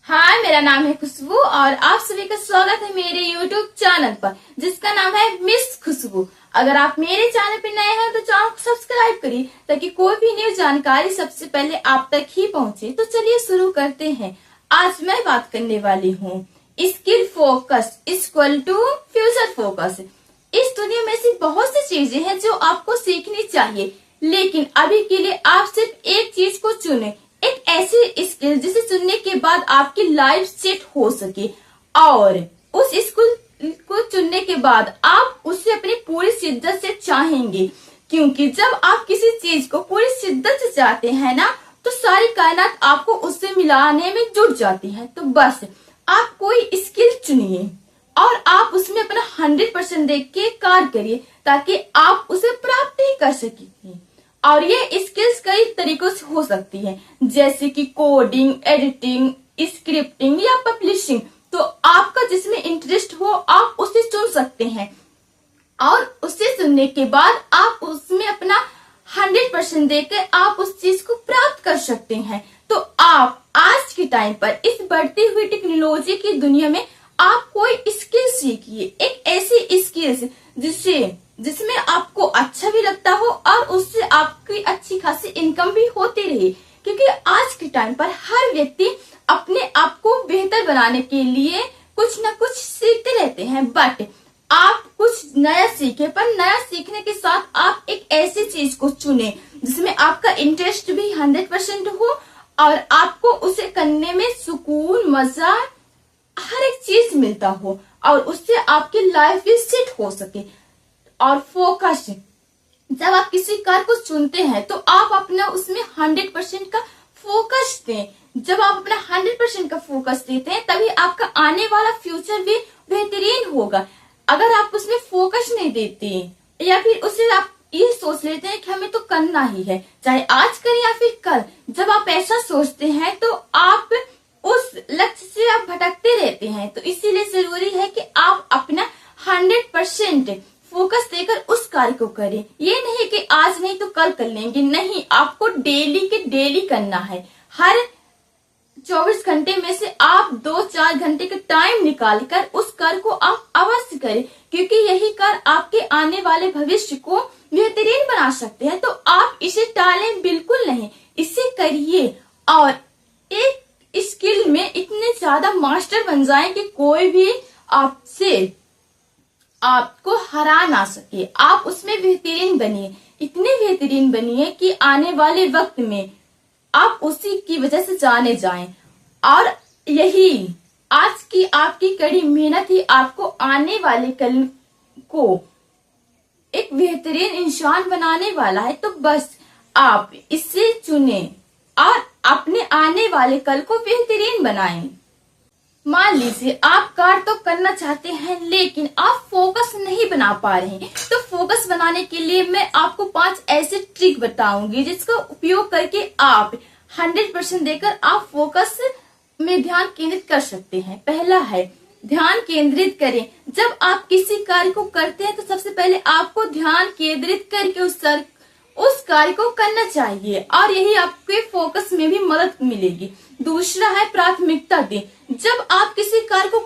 हाय, मेरा नाम है खुशबू और आप सभी का स्वागत है मेरे YouTube चैनल पर जिसका नाम है मिस खुशबू। अगर आप मेरे चैनल पर नए हैं तो चैनल को सब्सक्राइब करिए ताकि कोई भी न्यू जानकारी सबसे पहले आप तक ही पहुंचे। तो चलिए शुरू करते हैं। आज मैं बात करने वाली हूँ skill focus equal to future focus. इस दुनिया में ऐसी बहुत सी चीजें हैं जो आपको सीखनी चाहिए, लेकिन अभी के लिए आप सिर्फ एक चीज को चुने, एक ऐसी स्किल जिसे चुनने के बाद आपकी लाइफ सेट हो सके और उस स्किल को चुनने के बाद आप उसे अपनी पूरी शिद्दत से चाहेंगे, क्योंकि जब आप किसी चीज को पूरी शिद्दत से चाहते हैं ना तो सारी कायनात आपको उससे मिलाने में जुट जाती है। तो बस आप कोई स्किल चुनिए और आप उसमें अपना 100% देख के कार्य करिए ताकि आप उसे प्राप्त ही कर सकें। और ये स्किल्स कई तरीकों से हो सकती है, जैसे कि कोडिंग, एडिटिंग, स्क्रिप्टिंग या पब्लिशिंग। तो आपका जिसमें इंटरेस्ट हो आप उसे चुन सकते हैं और उसे चुनने के बाद आप उसमें अपना 100% देकर आप उस चीज को प्राप्त कर सकते हैं। तो आप आज के टाइम पर इस बढ़ती हुई टेक्नोलॉजी की दुनिया में आप कोई स्किल सीखिए, एक ऐसी स्किल्स जिसमें आपको अच्छा भी लगता हो और उससे आपकी अच्छी खासी इनकम भी होती रहे, क्योंकि आज के टाइम पर हर व्यक्ति अपने आप को बेहतर बनाने के लिए कुछ न कुछ सीखते रहते हैं। बट आप कुछ नया सीखे, पर नया सीखने के साथ आप एक ऐसी चीज को चुने जिसमें आपका इंटरेस्ट भी 100% हो और आपको उसे करने में सुकून, मजा, हर एक चीज मिलता हो और उससे आपकी लाइफ भी सेट हो सके। और फोकस, जब आप किसी कार्य को चुनते हैं तो आप अपना उसमें 100% का फोकस दें। जब आप अपना 100% का फोकस देते हैं तभी आपका आने वाला फ्यूचर भी बेहतरीन होगा। अगर आप उसमें फोकस नहीं देते या फिर उसे आप ये सोच लेते हैं कि हमें तो करना ही है, चाहे आज करें या फिर कल, जब आप ऐसा सोचते हैं तो आप उस लक्ष्य से आप भटकते रहते हैं। तो इसीलिए जरूरी है कि आप अपना 100% फोकस देकर उस कार्य को करें। ये नहीं कि आज नहीं तो कल कर लेंगे, नहीं, आपको डेली के डेली करना है। हर 24 घंटे में से आप 2-4 घंटे का टाइम निकालकर उस कार्य को आप अवश्य करें, क्योंकि यही कार्य आपके आने वाले भविष्य को बेहतरीन बना सकते हैं। तो आप इसे टालें बिल्कुल नहीं, इसे करिए और एक स्किल में इतने ज्यादा मास्टर बन जाएं कि कोई भी आपको हरा ना सके। आप उसमें बेहतरीन बनिए, इतने बेहतरीन बनिए कि आने वाले वक्त में आप उसी की वजह से जाने जाएं। और यही आज की आपकी कड़ी मेहनत ही आपको आने वाले कल को एक बेहतरीन इंसान बनाने वाला है। तो बस आप इसे चुने और अपने आने वाले कल को बेहतरीन बनाएं। मान लीजिए आप कार्य तो करना चाहते हैं लेकिन आप फोकस नहीं बना पा रहे हैं, तो फोकस बनाने के लिए मैं आपको 5 ऐसे ट्रिक बताऊंगी जिसका उपयोग करके आप 100% देकर आप फोकस में ध्यान केंद्रित कर सकते हैं। पहला है ध्यान केंद्रित करें। जब आप किसी कार्य को करते हैं तो सबसे पहले आपको ध्यान केंद्रित करके उस कार्य को करना चाहिए और यही आपके फोकस में भी मदद मिलेगी। दूसरा है प्राथमिकता दें। जब आप किसी कार्य को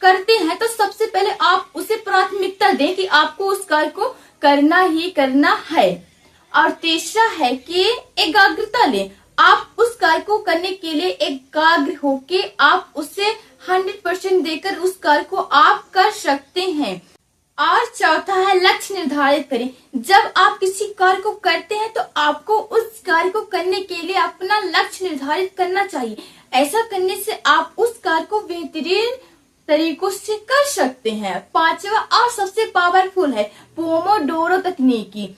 करते हैं तो सबसे पहले आप उसे प्राथमिकता दें कि आपको उस कार्य को करना ही करना है। और तीसरा है कि एकाग्रता लें। आप उस कार्य को करने के लिए एकाग्र होके आप उसे 100% देकर उस कार्य को आप कर सकते हैं। और चौथा है लक्ष्य निर्धारित करें। जब आप किसी कार्य को करते हैं तो आपको उस कार्य को करने के लिए अपना लक्ष्य निर्धारित करना चाहिए। ऐसा करने से आप उस कार्य को बेहतरीन तरीकों से कर सकते हैं। पांचवा और सबसे पावरफुल है पोमोडोरो तकनीकी।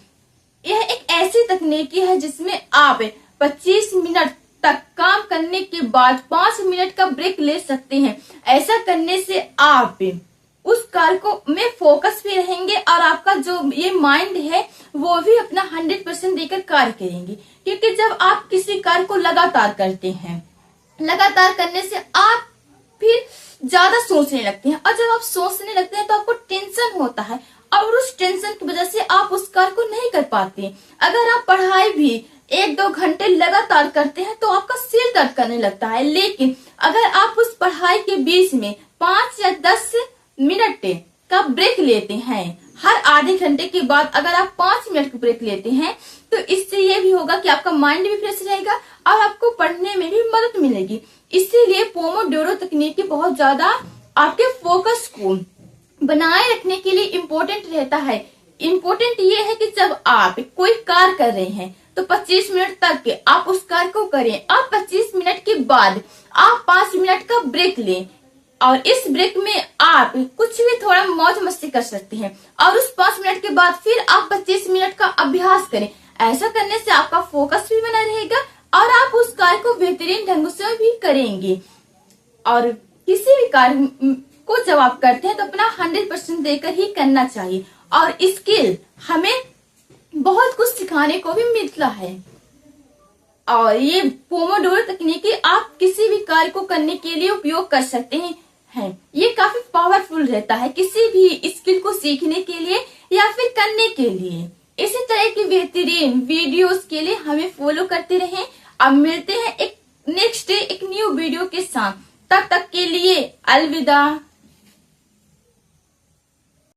यह एक ऐसी तकनीकी है जिसमें आप 25 मिनट तक काम करने के बाद 5 मिनट का ब्रेक ले सकते हैं। ऐसा करने से आप उस कार्य को में फोकस भी रहेंगे और आपका जो ये माइंड है वो भी अपना 100% देकर कार्य करेंगे। क्योंकि जब आप किसी कार्य को लगातार करते हैं, लगातार करने से आप फिर ज्यादा सोचने लगते हैं और जब आप सोचने लगते हैं तो आपको टेंशन होता है और उस टेंशन की वजह से आप उस कार्य को नहीं कर पाते। अगर आप पढ़ाई भी 1-2 घंटे लगातार करते हैं तो आपका सिर दर्द करने लगता है। लेकिन अगर आप उस पढ़ाई के बीच में 5 या 10 मिनट का ब्रेक लेते हैं, हर आधे घंटे के बाद अगर आप 5 मिनट का ब्रेक लेते हैं, तो इससे ये भी होगा कि आपका माइंड भी फ्रेश रहेगा और आपको पढ़ने में भी मदद मिलेगी। इसीलिए पोमोडोरो तकनीक बहुत ज्यादा आपके फोकस को बनाए रखने के लिए इम्पोर्टेंट रहता है। इम्पोर्टेंट ये है कि जब आप कोई कार्य कर रहे हैं तो 25 मिनट तक आप उस कार्य को करें और 25 मिनट के बाद आप 5 मिनट का ब्रेक लें और इस ब्रेक में आप कुछ भी थोड़ा मौज मस्ती कर सकते हैं और उस 5 मिनट के बाद फिर आप 25 मिनट का अभ्यास करें। ऐसा करने से आपका फोकस भी बना रहेगा और आप उस कार्य को बेहतरीन ढंग से भी करेंगे। और किसी भी कार्य को जब आप करते हैं तो अपना 100% देकर ही करना चाहिए। और स्किल हमें बहुत कुछ सिखाने को भी मिलता है। और ये पोमोडोरो तकनीकी आप किसी भी कार्य को करने के लिए उपयोग कर सकते हैं। ये काफी पावरफुल रहता है किसी भी स्किल को सीखने के लिए या फिर करने के लिए। इसी तरह की बेहतरीन वीडियोस के लिए हमें फॉलो करते रहें। अब मिलते हैं एक नेक्स्ट डे एक न्यू वीडियो के साथ। तब तक के लिए अलविदा।